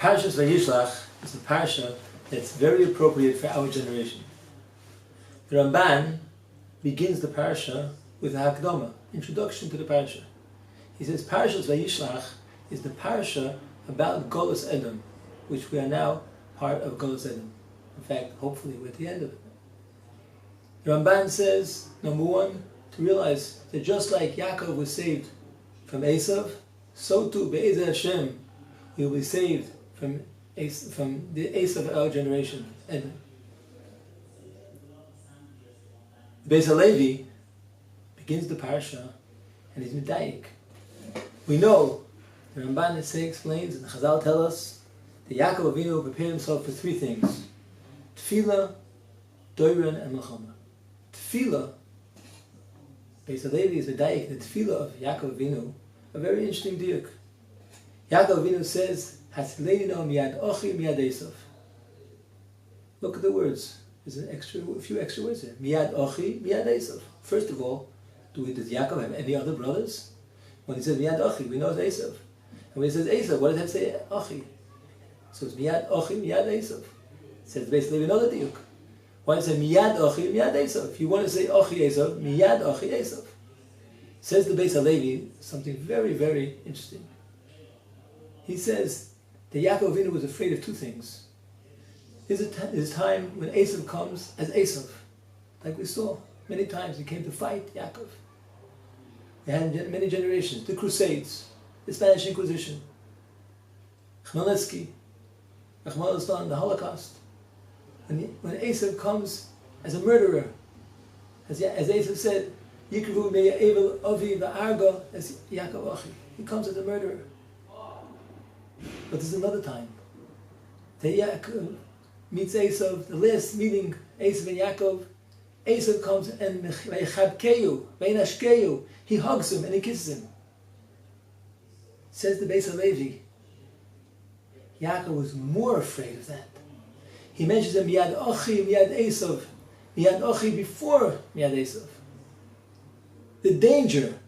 Parshas Vayishlach is a parsha that's very appropriate for our generation. The Ramban begins the parsha with a Hakdama, introduction to the parsha. He says Parshas Vayishlach is the parsha about Golus Edom, which we are now part of Golus Edom. In fact, hopefully we're at the end of it. The Ramban says, number one, to realize that just like Yaakov was saved from Esav, so too, Be'ezah Hashem, we will be saved from the Esav of our generation. And Beis HaLevi begins the parsha and he's medayik. We know, the Ramban explains, and the Chazal tell us, that Yaakov Avinu prepared himself for three things: Tefillah, Doiron, and Melchama. Tefillah, Beis HaLevi is medayik, the Tefillah of Yaakov Avinu, a very interesting diuk. Yaakov Avinu says, Hatzileno miyad ochi miyad Esav. Look at the words. There's a few extra words there. Miyad ochi miyad Esav. First of all, does Yaakov have any other brothers? When he says miyad ochi, we know it's Esav. And when he says Esav, what does that say? Ochi. So it's miyad ochi miyad Esav. It says basically another diuk. Why does it say miyad ochi miyad Esav? If you want to say ochi Esav, miyad ochi Esav. Says the Beis HaLevi something very, very interesting. He says that Yaakov Avinu was afraid of two things. There's a time when Esav comes as Esav, like we saw many times. He came to fight Yaakov. They had many generations, the Crusades, the Spanish Inquisition, Khmelnytsky, the Holocaust. When Esav comes as a murderer, as Esav said, Yikrivu me'evel avi va'arga as Yaakov achi. He comes as a murderer. But there's another time that Yaakov meets Esav, the last meeting, Esav and Yaakov. Esav comes and he hugs him and he kisses him. Says the Beis HaLevi, Yaakov was more afraid of that. He mentions him miyad ochi, miyad Esav, miyad ochi before miyad Esav. The danger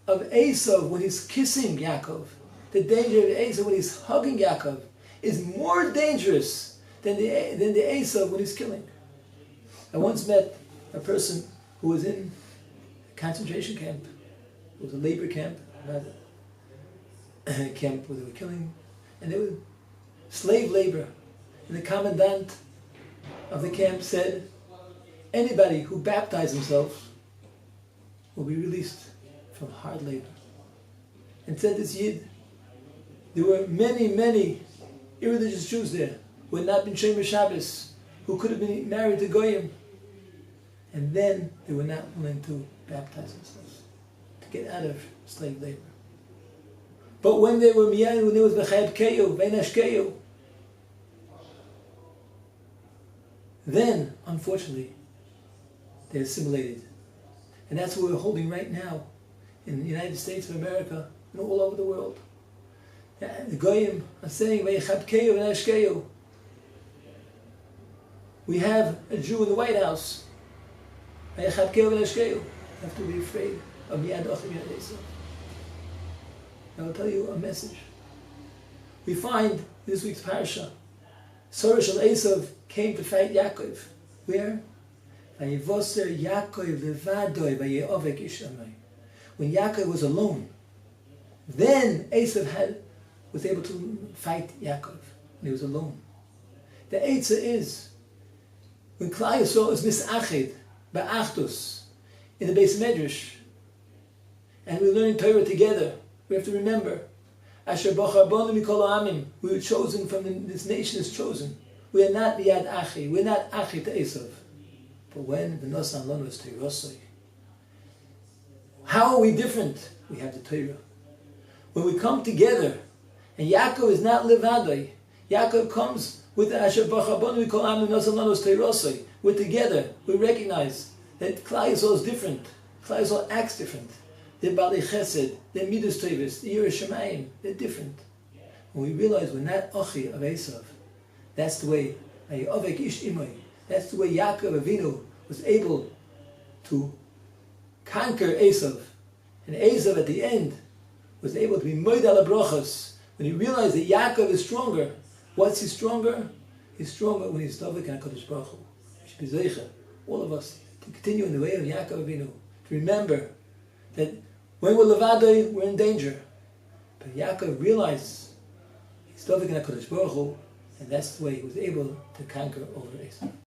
of Esav when he's kissing Yaakov, the danger of Esav when he's hugging Yaakov, is more dangerous than the Esav when he's killing. I once met a person who was in a concentration camp. It was a labor camp, not a camp where they were killing, and they were slave labor. And the commandant of the camp said, anybody who baptized himself will be released from hard labor. And said this Yid, there were many, many irreligious Jews there who had not been Shomer Shabbos, who could have been married to Goyim. And then they were not willing to baptize themselves, to get out of slave labor. But when they were miyad, when there was B'chayab Keyo, Veinash Keyo, then, unfortunately, they assimilated. And that's what we're holding right now in the United States of America and all over the world. The Goyim are saying, Veichabkeyu v'nashkeyu. We have a Jew in the White House. Veichabkeyu v'nashkeyu. You have to be afraid of miyad ochi miyad Esav. I will tell you a message. We find this week's parasha, Sorah shel Esav came to fight Yaakov. Where? Vayivoser Yaakov levadoi vayeovek ish amai. When Yaakov was alone, then Esav was able to fight Yaakov, and he was alone. The Eitzah is, when Klal Yisrael is misached, ba'achdus, in the Beis Medrash, and we're learning Torah together, we have to remember, Asher bochar bonu mikol ha'amim, we were chosen from this nation is chosen. We are not miyad achi, we're not achi to Esav. But when the Nosan Lonu is Teirosoi, how are we different? We have the Torah. When we come together, and Yaakov is not levadoi, Yaakov comes with the Asher Bachar Bonu Mikol Amim Nosan Lonu is Teirosoi. We're together. We recognize that Klal Yisrael is different. Klal Yisrael acts different. They're Balei Chesed, they're Midas Tevis, they're Yiras Shamayim. They're different. When we realize we're not Ochi of Esav, that's the way Ovek Ish Imoi. That's the way Yaakov Avinu was able to conquer Esav. And Esav at the end was able to be Moed al Brochos. When he realized that Yaakov is stronger, What's he stronger? He's stronger when he's Dovik and HaKadosh Baruch Hu. We should be zeicha, all of us, to continue in the way of Yaakov Avinu, to remember that when we're levadei, we're in danger. But Yaakov realized he's Dovik and HaKadosh Baruch Hu, and that's the way he was able to conquer over Esau.